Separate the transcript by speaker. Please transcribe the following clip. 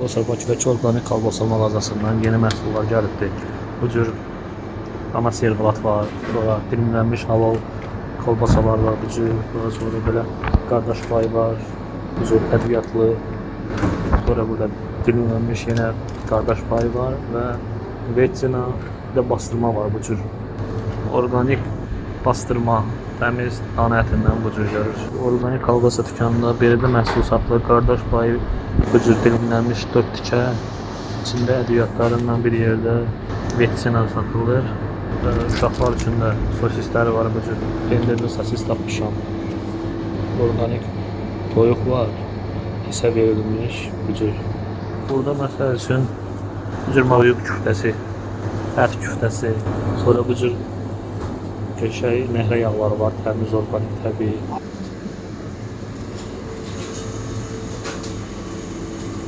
Speaker 1: Dostlar, Bakıdakı Organik Kolbasa mağazasından yeni məhsullar gəlibdir. Bu cür ana servalat var, sonra dilimlənmiş halal kolbasalar var, bu cür, daha sonra belə qardaş payı var, bu cür ədviyyatlı, sonra burada dilimlənmiş yenə qardaş payı var və veçina, bir də bastırma var, bu cür organik bastırma, təmiz dana ətindən bu cür görür. Organik kolbasa dükanında belə də məhsul satılır, qardaş payı, bu cür dilimlənmiş 4 tikə, içində ədviyyatlarından bir yerdə veçina satılır. Uşaqlar üçün də sosisləri var, bu cür pendirli sosis tapmışam. Organik toyuq var, hisə verilmiş, bu cür. Burada məsəl üçün bu cür maviyuq küftəsi, ət küftəsi, sonra bu cür köçək, nəhrə yağları var, təmiz, organik, təbii.